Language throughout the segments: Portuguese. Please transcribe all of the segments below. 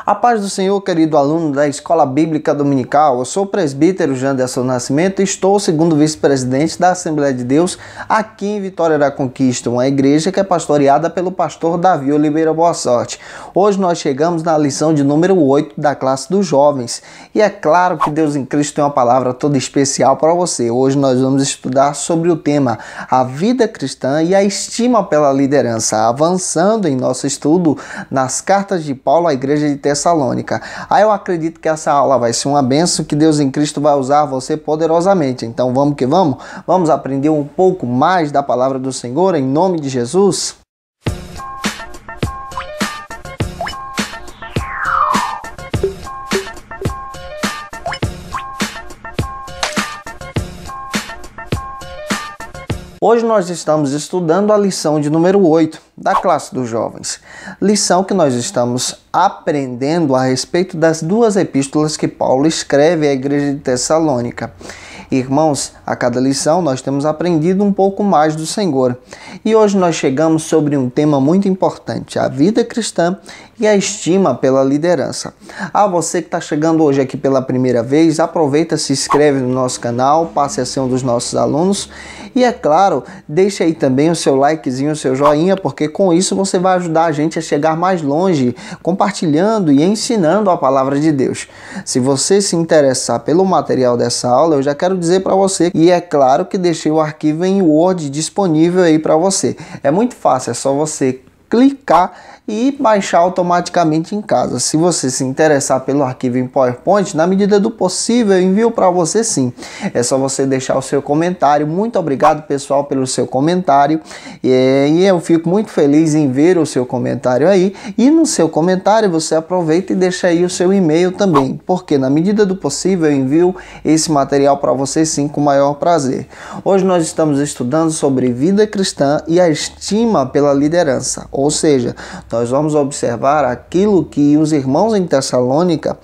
A paz do Senhor, querido aluno da Escola Bíblica Dominical. Eu sou o presbítero Janderson Nascimento e estou segundo vice-presidente da Assembleia de Deus aqui em Vitória da Conquista, uma igreja que é pastoreada pelo pastor Davi Oliveira Boa Sorte. Hoje nós chegamos na lição de número 8 da classe dos jovens. E é claro que Deus em Cristo tem uma palavra toda especial para você. Hoje nós vamos estudar sobre o tema a vida cristã e a estima pela liderança, avançando em nosso estudo nas cartas de Paulo à igreja de Tessalônica. Eu acredito que essa aula vai ser uma bênção, que Deus em Cristo vai usar você poderosamente. Então vamos que vamos? Vamos aprender um pouco mais da palavra do Senhor em nome de Jesus? Hoje nós estamos estudando a lição de número 8 da classe dos jovens. Lição que nós estamos aprendendo a respeito das duas epístolas que Paulo escreve à igreja de Tessalônica. Irmãos, a cada lição nós temos aprendido um pouco mais do Senhor. E hoje nós chegamos sobre um tema muito importante, a vida cristã e a estima pela liderança. Você que está chegando hoje aqui pela primeira vez, aproveita, se inscreve no nosso canal, passe a ser um dos nossos alunos. E é claro, deixa aí também o seu likezinho, o seu joinha, porque com isso você vai ajudar a gente a chegar mais longe, compartilhando e ensinando a palavra de Deus. Se você se interessar pelo material dessa aula, eu já quero dizer para você, e é claro que deixei o arquivo em Word disponível aí para você. É muito fácil, é só você clicar e baixar automaticamente em casa. Se você se interessar pelo arquivo em PowerPoint, na medida do possível eu envio para você sim. É só você deixar o seu comentário. Muito obrigado, pessoal, pelo seu comentário. E eu fico muito feliz em ver o seu comentário aí. E no seu comentário você aproveita e deixa aí o seu e-mail também, porque na medida do possível eu envio esse material para você sim, com o maior prazer. Hoje nós estamos estudando sobre vida cristã e a estima pela liderança. Ou seja, nós vamos observar aquilo que os irmãos em Tessalônica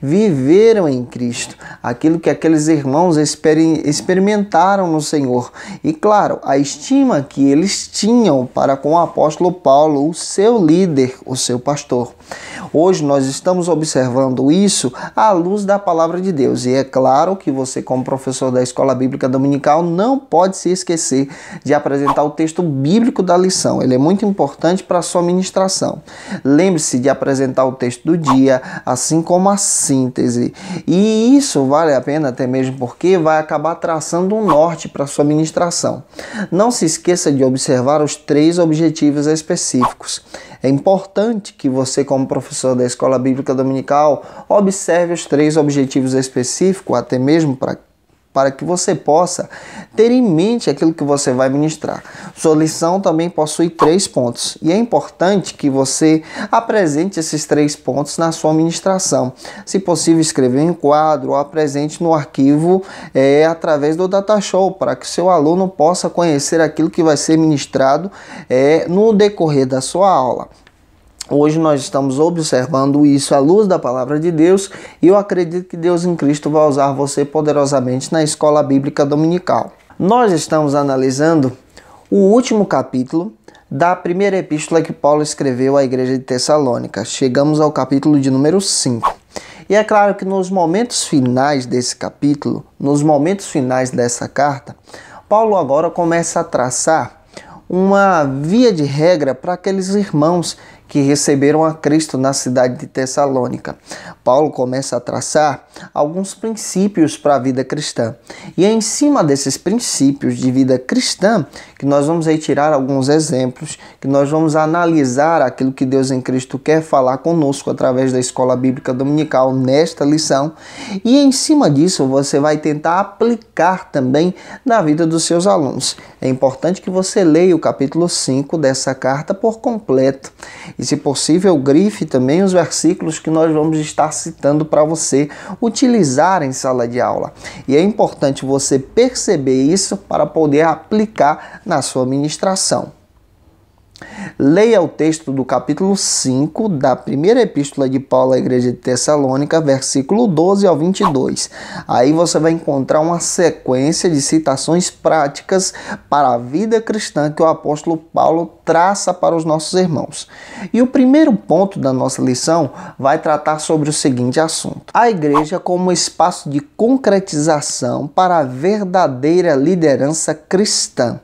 viveram em Cristo, aquilo que aqueles irmãos experimentaram no Senhor. E claro, a estima que eles tinham para com o apóstolo Paulo, o seu líder, o seu pastor. Hoje nós estamos observando isso à luz da palavra de Deus. E é claro que você, como professor da Escola Bíblica Dominical, não pode se esquecer de apresentar o texto bíblico da lição. Ele é muito importante para a sua ministração. Lembre-se de apresentar o texto do dia, assim como a síntese. E isso vale a pena até mesmo porque vai acabar traçando um norte para a sua ministração. Não se esqueça de observar os 3 objetivos específicos. É importante que você, como professor da Escola Bíblica Dominical, observe os 3 objetivos específicos, até mesmo para que você possa ter em mente aquilo que você vai ministrar. Sua lição também possui 3 pontos e é importante que você apresente esses 3 pontos na sua ministração. Se possível, escreva em um quadro ou apresente no arquivo através do DataShow, para que seu aluno possa conhecer aquilo que vai ser ministrado no decorrer da sua aula. Hoje nós estamos observando isso à luz da palavra de Deus e eu acredito que Deus em Cristo vai usar você poderosamente na Escola Bíblica Dominical. Nós estamos analisando o último capítulo da primeira epístola que Paulo escreveu à igreja de Tessalônica. Chegamos ao capítulo de número 5. E é claro que nos momentos finais desse capítulo, nos momentos finais dessa carta, Paulo agora começa a traçar uma via de regra para aqueles irmãos que receberam a Cristo na cidade de Tessalônica. Paulo começa a traçar alguns princípios para a vida cristã. E é em cima desses princípios de vida cristã que nós vamos aí tirar alguns exemplos, que nós vamos analisar aquilo que Deus em Cristo quer falar conosco através da Escola Bíblica Dominical nesta lição. E em cima disso você vai tentar aplicar também na vida dos seus alunos. É importante que você leia o capítulo 5 dessa carta por completo. E, se possível, grife também os versículos que nós vamos estar citando para você utilizar em sala de aula. E é importante você perceber isso para poder aplicar na sua ministração. Leia o texto do capítulo 5 da primeira epístola de Paulo à igreja de Tessalônica, versículo 12 ao 22. Aí você vai encontrar uma sequência de citações práticas para a vida cristã que o apóstolo Paulo traça para os nossos irmãos. E o primeiro ponto da nossa lição vai tratar sobre o seguinte assunto: a igreja como espaço de concretização para a verdadeira liderança cristã.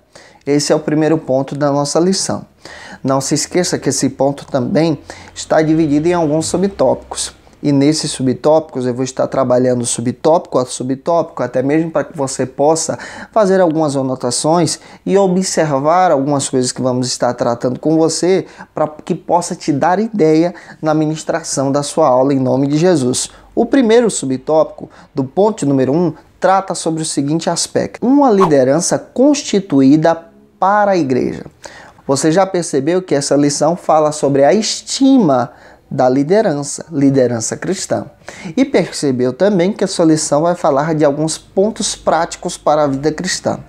Esse é o primeiro ponto da nossa lição. Não se esqueça que esse ponto também está dividido em alguns subtópicos. E nesses subtópicos eu vou estar trabalhando subtópico a subtópico, até mesmo para que você possa fazer algumas anotações e observar algumas coisas que vamos estar tratando com você, para que possa te dar ideia na ministração da sua aula em nome de Jesus. O primeiro subtópico, do ponto número 1, trata sobre o seguinte aspecto: uma liderança constituída para a igreja. Você já percebeu que essa lição fala sobre a estima da liderança cristã. E percebeu também que essa lição vai falar de alguns pontos práticos para a vida cristã.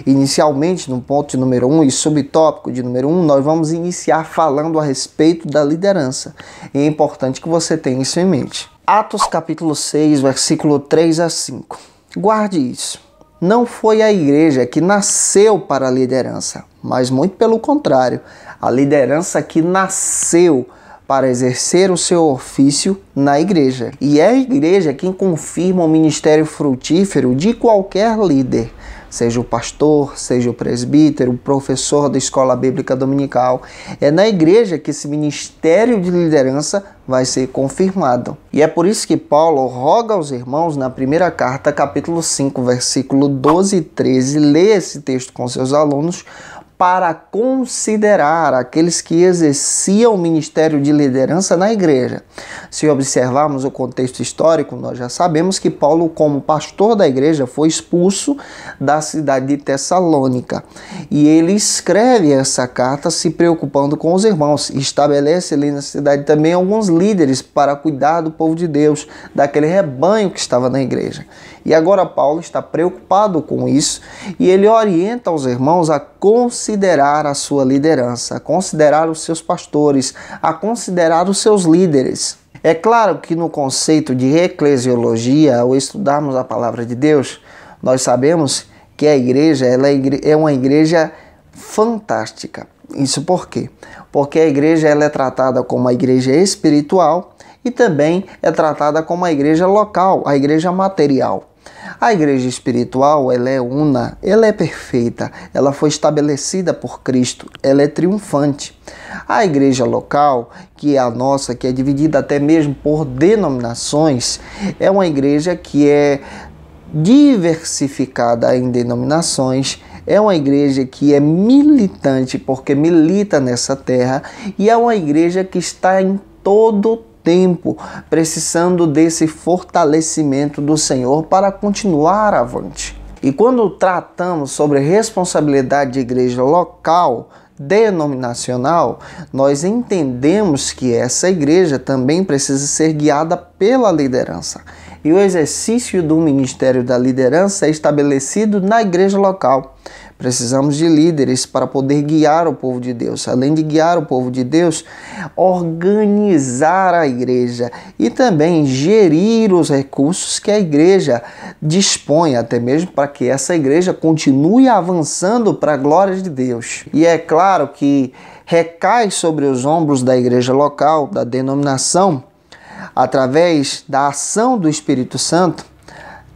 Inicialmente, no ponto de número 1 e subtópico de número 1, nós vamos iniciar falando a respeito da liderança. E é importante que você tenha isso em mente. Atos capítulo 6, versículo 3 a 5. Guarde isso. Não foi a igreja que nasceu para a liderança, mas muito pelo contrário, a liderança que nasceu para exercer o seu ofício na igreja. E é a igreja quem confirma o ministério frutífero de qualquer líder, seja o pastor, seja o presbítero, o professor da escola bíblica dominical. É na igreja que esse ministério de liderança vai ser confirmado. E é por isso que Paulo roga aos irmãos na primeira carta, capítulo 5, versículo 12 e 13, lê esse texto com seus alunos, para considerar aqueles que exerciam o ministério de liderança na igreja. Se observarmos o contexto histórico, nós já sabemos que Paulo, como pastor da igreja, foi expulso da cidade de Tessalônica. E ele escreve essa carta se preocupando com os irmãos. Estabelece ali na cidade também alguns líderes para cuidar do povo de Deus, daquele rebanho que estava na igreja. E agora Paulo está preocupado com isso e ele orienta os irmãos a considerar a sua liderança, a considerar os seus pastores, a considerar os seus líderes. É claro que no conceito de eclesiologia, ao estudarmos a palavra de Deus, nós sabemos que a igreja é uma igreja fantástica. Isso por quê? Porque a igreja ela é tratada como uma igreja espiritual e também é tratada como uma igreja local, a igreja material. A igreja espiritual, ela é una, ela é perfeita, ela foi estabelecida por Cristo, ela é triunfante. A igreja local, que é a nossa, que é dividida até mesmo por denominações, é uma igreja que é diversificada em denominações, é uma igreja que é militante porque milita nessa terra e é uma igreja que está em todo tempo precisando desse fortalecimento do Senhor para continuar avante. E quando tratamos sobre responsabilidade de igreja local, denominacional, nós entendemos que essa igreja também precisa ser guiada pela liderança. E o exercício do ministério da liderança é estabelecido na igreja local. Precisamos de líderes para poder guiar o povo de Deus. Além de guiar o povo de Deus, organizar a igreja e também gerir os recursos que a igreja dispõe, até mesmo para que essa igreja continue avançando para a glória de Deus. E é claro que recai sobre os ombros da igreja local, da denominação, através da ação do Espírito Santo,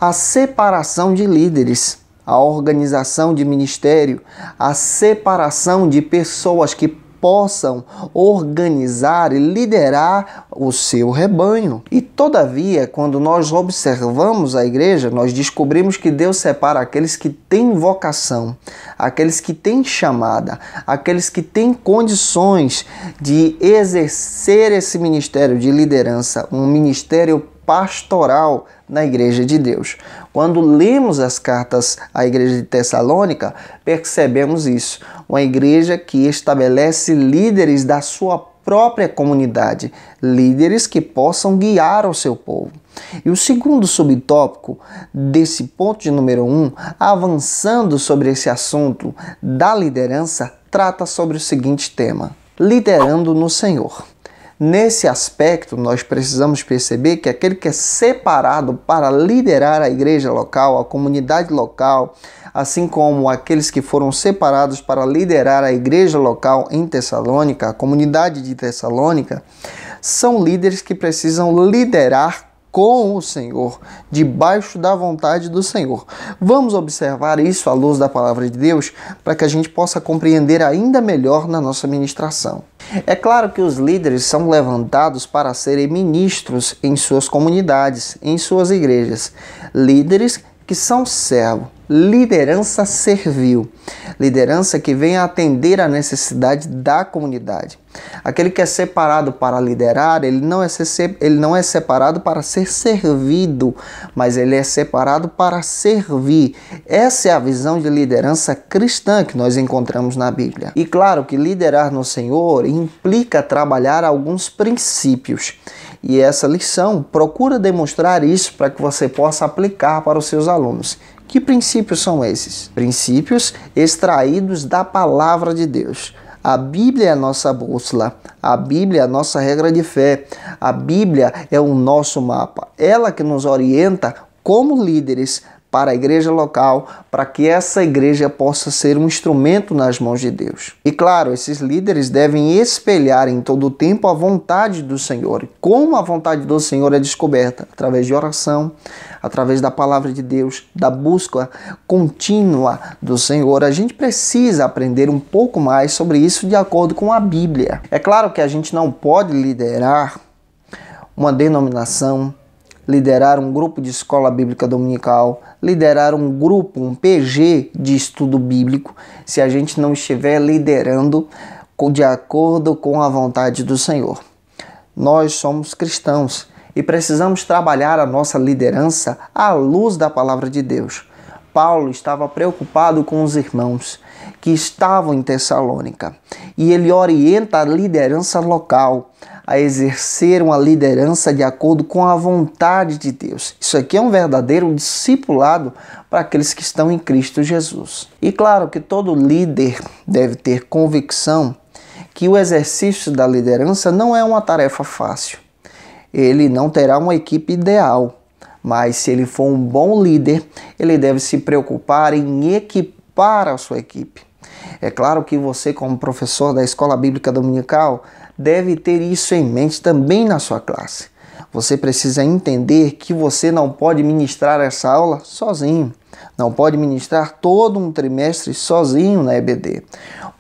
a separação de líderes, a organização de ministério, a separação de pessoas que possam organizar e liderar o seu rebanho. E todavia, quando nós observamos a igreja, nós descobrimos que Deus separa aqueles que têm vocação, aqueles que têm chamada, aqueles que têm condições de exercer esse ministério de liderança, um ministério pastoral na igreja de Deus. Quando lemos as cartas à igreja de Tessalônica, percebemos isso. Uma igreja que estabelece líderes da sua própria comunidade, líderes que possam guiar o seu povo. E o segundo subtópico desse ponto de número 1, avançando sobre esse assunto da liderança, trata sobre o seguinte tema: liderando no Senhor. Nesse aspecto, nós precisamos perceber que aquele que é separado para liderar a igreja local, a comunidade local, assim como aqueles que foram separados para liderar a igreja local em Tessalônica, a comunidade de Tessalônica, são líderes que precisam liderar com o Senhor, debaixo da vontade do Senhor. Vamos observar isso à luz da palavra de Deus para que a gente possa compreender ainda melhor na nossa ministração. É claro que os líderes são levantados para serem ministros em suas comunidades, em suas igrejas. Líderes que são servos, liderança servil, liderança que vem a atender a necessidade da comunidade. Aquele que é separado para liderar, ele não é separado para ser servido, mas ele é separado para servir. Essa é a visão de liderança cristã que nós encontramos na Bíblia. E claro que liderar no Senhor implica trabalhar alguns princípios. E essa lição procura demonstrar isso para que você possa aplicar para os seus alunos. Que princípios são esses? Princípios extraídos da palavra de Deus. A Bíblia é a nossa bússola, a Bíblia é a nossa regra de fé, a Bíblia é o nosso mapa. Ela que nos orienta como líderes para a igreja local, para que essa igreja possa ser um instrumento nas mãos de Deus. E claro, esses líderes devem espelhar em todo o tempo a vontade do Senhor. E como a vontade do Senhor é descoberta? Através de oração, através da palavra de Deus, da busca contínua do Senhor. A gente precisa aprender um pouco mais sobre isso de acordo com a Bíblia. É claro que a gente não pode liderar uma denominação, liderar um grupo de escola bíblica dominical, liderar um grupo, um PG de estudo bíblico, se a gente não estiver liderando de acordo com a vontade do Senhor. Nós somos cristãos e precisamos trabalhar a nossa liderança à luz da palavra de Deus. Paulo estava preocupado com os irmãos que estavam em Tessalônica e ele orienta a liderança local a exercer uma liderança de acordo com a vontade de Deus. Isso aqui é um verdadeiro discipulado para aqueles que estão em Cristo Jesus. E claro que todo líder deve ter convicção que o exercício da liderança não é uma tarefa fácil. Ele não terá uma equipe ideal, mas se ele for um bom líder, ele deve se preocupar em equipar a sua equipe. É claro que você, como professor da Escola Bíblica Dominical, deve ter isso em mente também na sua classe. Você precisa entender que você não pode ministrar essa aula sozinho. Não pode ministrar todo um trimestre sozinho na EBD.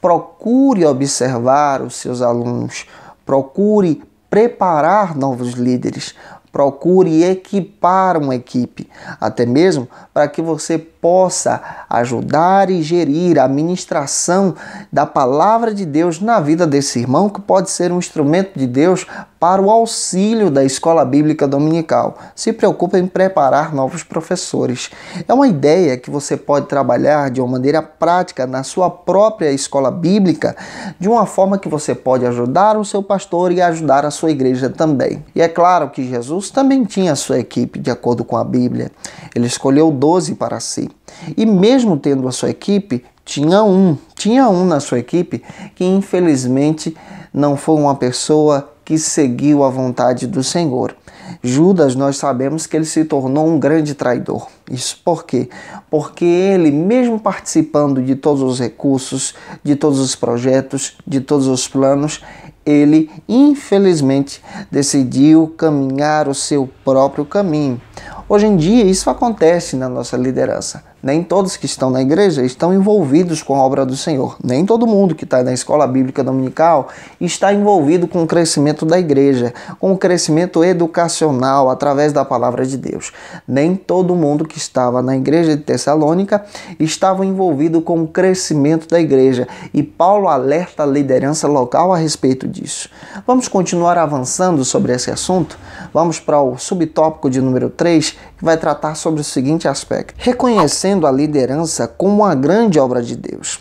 Procure observar os seus alunos. Procure preparar novos líderes. Procure equipar uma equipe, até mesmo para que você possa ajudar e gerir a ministração da palavra de Deus na vida desse irmão, que pode ser um instrumento de Deus para o auxílio da Escola Bíblica Dominical. Se preocupe em preparar novos professores. É uma ideia que você pode trabalhar de uma maneira prática na sua própria escola bíblica, de uma forma que você pode ajudar o seu pastor e ajudar a sua igreja também. E é claro que Jesus também tinha a sua equipe, de acordo com a Bíblia. Ele escolheu 12 para si. E mesmo tendo a sua equipe, tinha um na sua equipe que infelizmente não foi uma pessoa que seguiu a vontade do Senhor. Judas, nós sabemos que ele se tornou um grande traidor. Isso por quê? Porque ele, mesmo participando de todos os recursos, de todos os projetos, de todos os planos, ele, infelizmente, decidiu caminhar o seu próprio caminho. Hoje em dia, isso acontece na nossa liderança. Nem todos que estão na igreja estão envolvidos com a obra do Senhor. Nem todo mundo que está na escola bíblica dominical está envolvido com o crescimento da igreja, com o crescimento educacional através da palavra de Deus. Nem todo mundo que estava na igreja de Tessalônica estava envolvido com o crescimento da igreja. E Paulo alerta a liderança local a respeito disso. Vamos continuar avançando sobre esse assunto? Vamos para o subtópico de número 3, que vai tratar sobre o seguinte aspecto: reconhecendo a liderança como uma grande obra de Deus.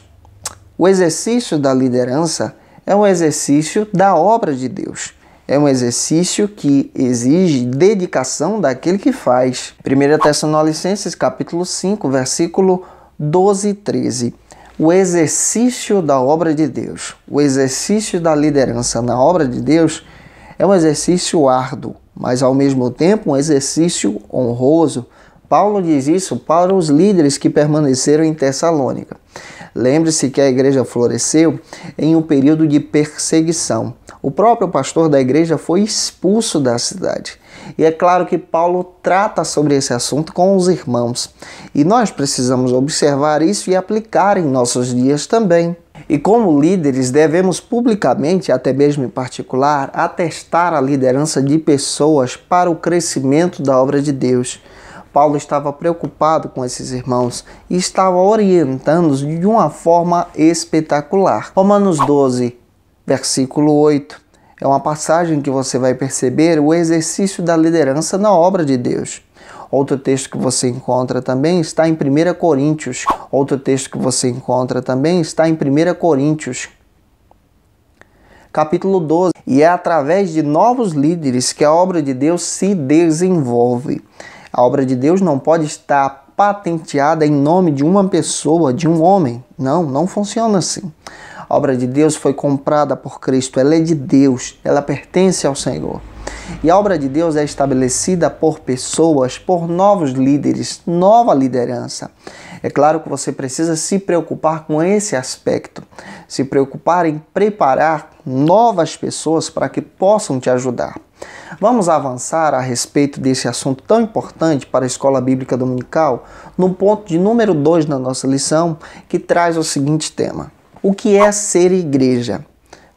O exercício da liderança é um exercício da obra de Deus. É um exercício que exige dedicação daquele que faz. 1 Tessalonicenses capítulo 5, versículo 12 e 13. O exercício da obra de Deus, o exercício da liderança na obra de Deus é um exercício árduo, mas ao mesmo tempo um exercício honroso. Paulo diz isso para os líderes que permaneceram em Tessalônica. Lembre-se que a igreja floresceu em um período de perseguição. O próprio pastor da igreja foi expulso da cidade. E é claro que Paulo trata sobre esse assunto com os irmãos. E nós precisamos observar isso e aplicar em nossos dias também. E como líderes, devemos publicamente, até mesmo em particular, atestar a liderança de pessoas para o crescimento da obra de Deus. Paulo estava preocupado com esses irmãos e estava orientando-os de uma forma espetacular. Romanos 12, versículo 8. É uma passagem que você vai perceber o exercício da liderança na obra de Deus. Outro texto que você encontra também está em 1 Coríntios. Outro texto que você encontra também está em 1 Coríntios, capítulo 12. E é através de novos líderes que a obra de Deus se desenvolve. A obra de Deus não pode estar patenteada em nome de uma pessoa, de um homem. Não funciona assim. A obra de Deus foi comprada por Cristo, ela é de Deus, ela pertence ao Senhor. E a obra de Deus é estabelecida por pessoas, por novos líderes, nova liderança. É claro que você precisa se preocupar com esse aspecto, se preocupar em preparar novas pessoas para que possam te ajudar. Vamos avançar a respeito desse assunto tão importante para a Escola Bíblica Dominical no ponto de número 2 da nossa lição, que traz o seguinte tema: o que é ser igreja?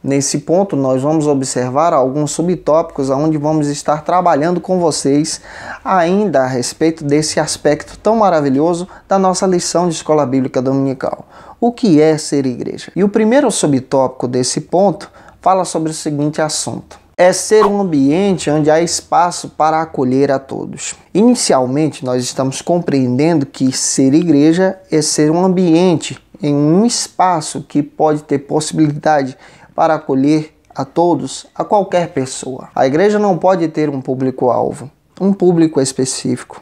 Nesse ponto, nós vamos observar alguns subtópicos onde vamos estar trabalhando com vocês ainda a respeito desse aspecto tão maravilhoso da nossa lição de Escola Bíblica Dominical. O que é ser igreja? E o primeiro subtópico desse ponto fala sobre o seguinte assunto: é ser um ambiente onde há espaço para acolher a todos. Inicialmente, nós estamos compreendendo que ser igreja é ser um ambiente, em um espaço que pode ter possibilidade para acolher a todos, a qualquer pessoa. A igreja não pode ter um público-alvo, um público específico.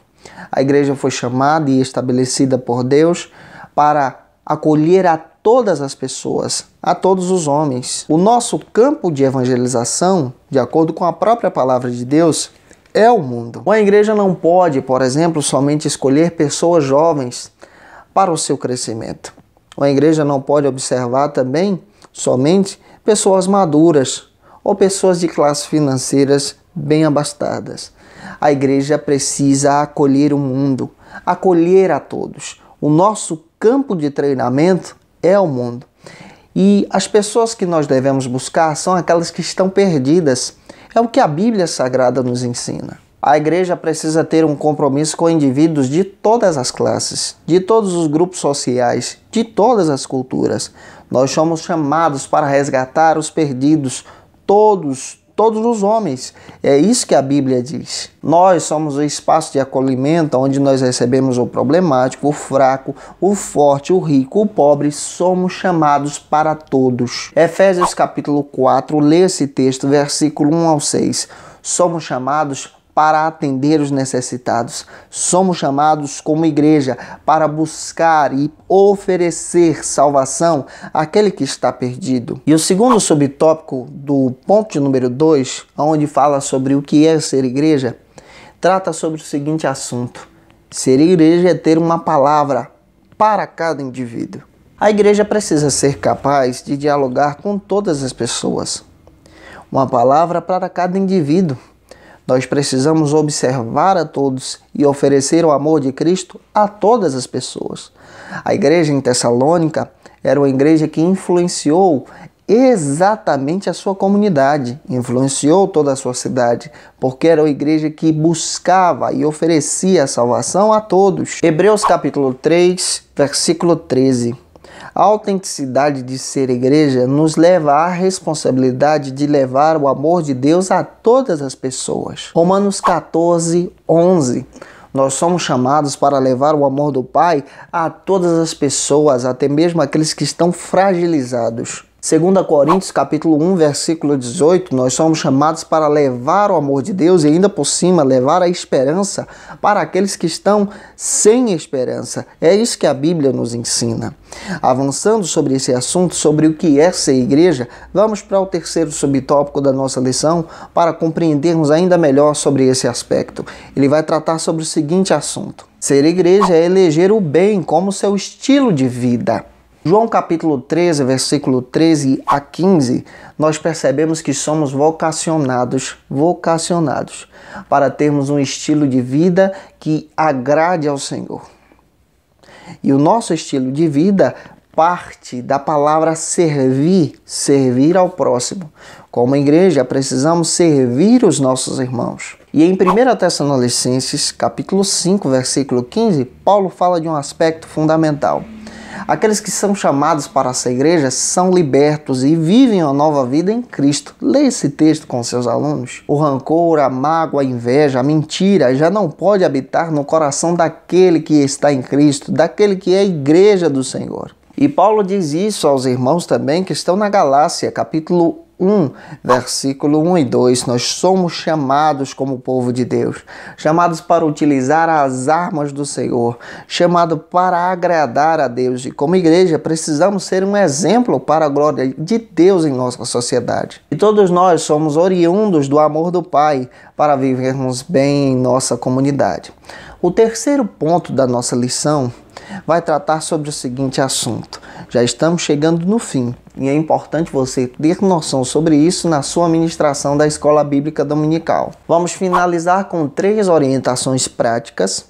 A igreja foi chamada e estabelecida por Deus para acolher a todas as pessoas, a todos os homens. O nosso campo de evangelização, de acordo com a própria palavra de Deus, é o mundo. Uma igreja não pode, por exemplo, somente escolher pessoas jovens para o seu crescimento. Uma igreja não pode observar também somente pessoas maduras ou pessoas de classes financeiras bem abastadas. A igreja precisa acolher o mundo, acolher a todos. O nosso campo de treinamento é o mundo. E as pessoas que nós devemos buscar são aquelas que estão perdidas. É o que a Bíblia Sagrada nos ensina. A igreja precisa ter um compromisso com indivíduos de todas as classes, de todos os grupos sociais, de todas as culturas. Nós somos chamados para resgatar os perdidos, todos os homens. É isso que a Bíblia diz. Nós somos o espaço de acolhimento onde nós recebemos o problemático, o fraco, o forte, o rico, o pobre. Somos chamados para todos. Efésios capítulo 4, lê esse texto, versículo 1 ao 6. Somos chamados para atender os necessitados. Somos chamados como igreja para buscar e oferecer salvação àquele que está perdido. E o segundo subtópico do ponto de número 2, onde fala sobre o que é ser igreja, trata sobre o seguinte assunto: ser igreja é ter uma palavra para cada indivíduo. A igreja precisa ser capaz de dialogar com todas as pessoas. Uma palavra para cada indivíduo. Nós precisamos observar a todos e oferecer o amor de Cristo a todas as pessoas. A igreja em Tessalônica era uma igreja que influenciou exatamente a sua comunidade, influenciou toda a sua cidade, porque era uma igreja que buscava e oferecia a salvação a todos. Hebreus capítulo 3, versículo 13. A autenticidade de ser igreja nos leva à responsabilidade de levar o amor de Deus a todas as pessoas. Romanos 14, 11. Nós somos chamados para levar o amor do Pai a todas as pessoas, até mesmo aqueles que estão fragilizados. 2 Coríntios capítulo 1, versículo 18, nós somos chamados para levar o amor de Deus e ainda por cima levar a esperança para aqueles que estão sem esperança. É isso que a Bíblia nos ensina. Avançando sobre esse assunto, sobre o que é ser igreja, vamos para o terceiro subtópico da nossa lição para compreendermos ainda melhor sobre esse aspecto. Ele vai tratar sobre o seguinte assunto: ser igreja é eleger o bem como seu estilo de vida. João capítulo 13, versículo 13 a 15, nós percebemos que somos vocacionados para termos um estilo de vida que agrade ao Senhor. E o nosso estilo de vida parte da palavra servir ao próximo. Como igreja, precisamos servir os nossos irmãos. E em 1 Tessalonicenses, capítulo 5, versículo 15, Paulo fala de um aspecto fundamental. Aqueles que são chamados para essa igreja são libertos e vivem uma nova vida em Cristo. Leia esse texto com seus alunos. O rancor, a mágoa, a inveja, a mentira já não pode habitar no coração daquele que está em Cristo, daquele que é a igreja do Senhor. E Paulo diz isso aos irmãos também que estão na Galácia, capítulo 1, versículo 1 e 2, nós somos chamados como povo de Deus, chamados para utilizar as armas do Senhor, chamados para agradar a Deus. E como igreja precisamos ser um exemplo para a glória de Deus em nossa sociedade. E todos nós somos oriundos do amor do Pai para vivermos bem em nossa comunidade. O terceiro ponto da nossa lição vai tratar sobre o seguinte assunto. Já estamos chegando no fim e é importante você ter noção sobre isso na sua ministração da Escola Bíblica Dominical. Vamos finalizar com 3 orientações práticas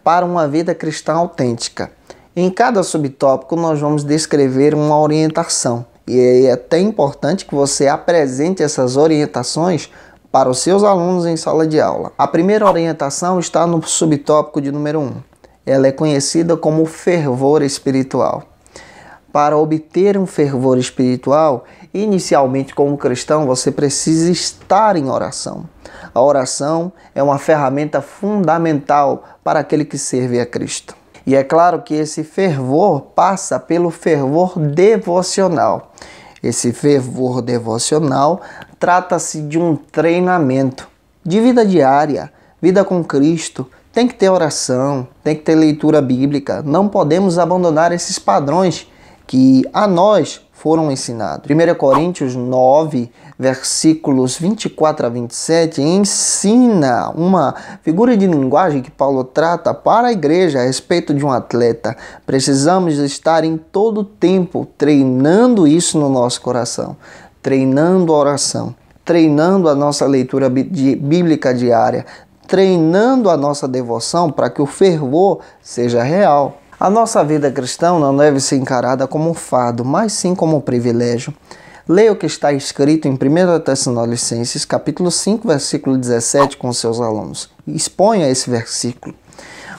para uma vida cristã autêntica. Em cada subtópico nós vamos descrever uma orientação e é até importante que você apresente essas orientações para os seus alunos em sala de aula. A primeira orientação está no subtópico de número 1. Ela é conhecida como fervor espiritual. Para obter um fervor espiritual, inicialmente como cristão, você precisa estar em oração. A oração é uma ferramenta fundamental para aquele que serve a Cristo. E é claro que esse fervor passa pelo fervor devocional. Esse fervor devocional trata-se de um treinamento de vida diária, vida com Cristo. Tem que ter oração, tem que ter leitura bíblica. Não podemos abandonar esses padrões que a nós foram ensinados. 1 Coríntios 9, versículos 24 a 27, ensina uma figura de linguagem que Paulo trata para a igreja a respeito de um atleta. Precisamos estar em todo tempo treinando isso no nosso coração, treinando a oração, treinando a nossa leitura bíblica diária, treinando a nossa devoção para que o fervor seja real. A nossa vida cristã não deve ser encarada como um fardo, mas sim como um privilégio. Leia o que está escrito em 1 Tessalonicenses, capítulo 5, versículo 17, com seus alunos. Exponha esse versículo.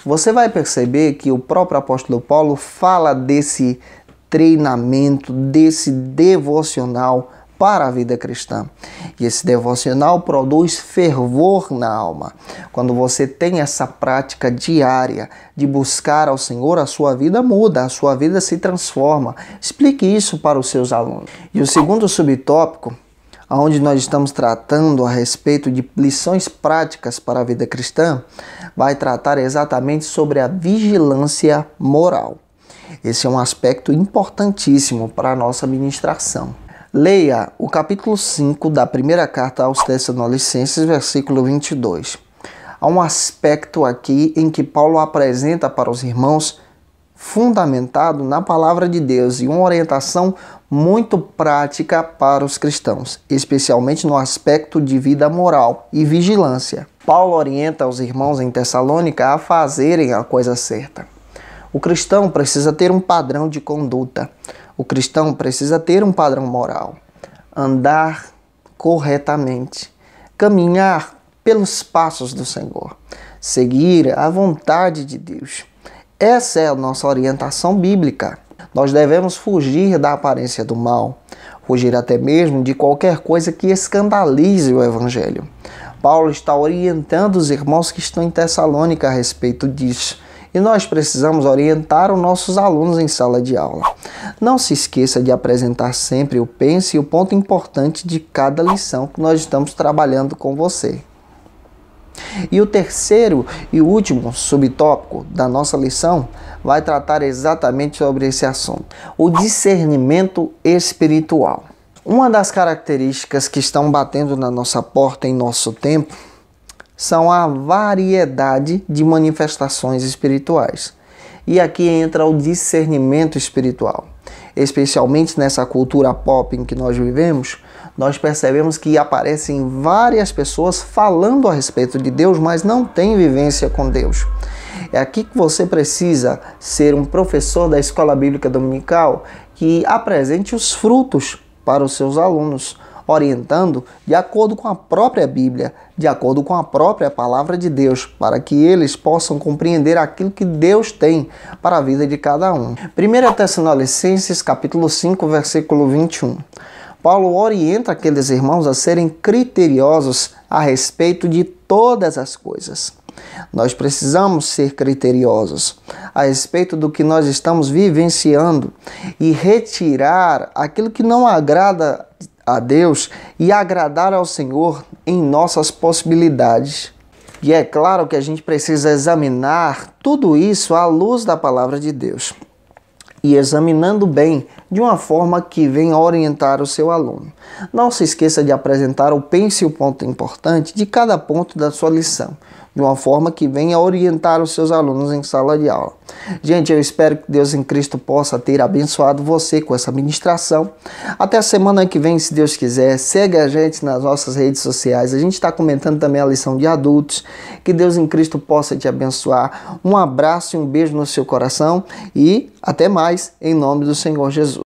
Você vai perceber que o próprio apóstolo Paulo fala desse treinamento, desse devocional para a vida cristã. E esse devocional produz fervor na alma. Quando você tem essa prática diária de buscar ao Senhor, a sua vida muda, a sua vida se transforma. Explique isso para os seus alunos. E o segundo subtópico, onde nós estamos tratando a respeito de lições práticas para a vida cristã, vai tratar exatamente sobre a vigilância moral. Esse é um aspecto importantíssimo para a nossa ministração. Leia o capítulo 5 da primeira carta aos Tessalonicenses, versículo 22. Há um aspecto aqui em que Paulo apresenta para os irmãos fundamentado na palavra de Deus e uma orientação muito prática para os cristãos, especialmente no aspecto de vida moral e vigilância. Paulo orienta os irmãos em Tessalônica a fazerem a coisa certa. O cristão precisa ter um padrão de conduta. O cristão precisa ter um padrão moral, andar corretamente, caminhar pelos passos do Senhor, seguir a vontade de Deus. Essa é a nossa orientação bíblica. Nós devemos fugir da aparência do mal, fugir até mesmo de qualquer coisa que escandalize o Evangelho. Paulo está orientando os irmãos que estão em Tessalônica a respeito disso. e nós precisamos orientar os nossos alunos em sala de aula. Não se esqueça de apresentar sempre o pense e o ponto importante de cada lição que nós estamos trabalhando com você. E o terceiro e último subtópico da nossa lição vai tratar exatamente sobre esse assunto: o discernimento espiritual. Uma das características que estão batendo na nossa porta em nosso tempo são a variedade de manifestações espirituais. E aqui entra o discernimento espiritual. Especialmente nessa cultura pop em que nós vivemos, nós percebemos que aparecem várias pessoas falando a respeito de Deus, mas não têm vivência com Deus. É aqui que você precisa ser um professor da escola bíblica dominical que apresente os frutos para os seus alunos, orientando de acordo com a própria Bíblia, de acordo com a própria palavra de Deus, para que eles possam compreender aquilo que Deus tem para a vida de cada um. 1 Tessalonicenses capítulo 5, versículo 21. Paulo orienta aqueles irmãos a serem criteriosos a respeito de todas as coisas. Nós precisamos ser criteriosos a respeito do que nós estamos vivenciando e retirar aquilo que não agrada a Deus e agradar ao Senhor em nossas possibilidades. E é claro que a gente precisa examinar tudo isso à luz da palavra de Deus. E examinando bem, de uma forma que venha orientar o seu aluno. Não se esqueça de apresentar o pense e o ponto importante de cada ponto da sua lição, de uma forma que venha orientar os seus alunos em sala de aula. Gente, eu espero que Deus em Cristo possa ter abençoado você com essa ministração. Até a semana que vem, se Deus quiser. Segue a gente nas nossas redes sociais. A gente está comentando também a lição de adultos. Que Deus em Cristo possa te abençoar. Um abraço e um beijo no seu coração e até mais, em nome do Senhor Jesus.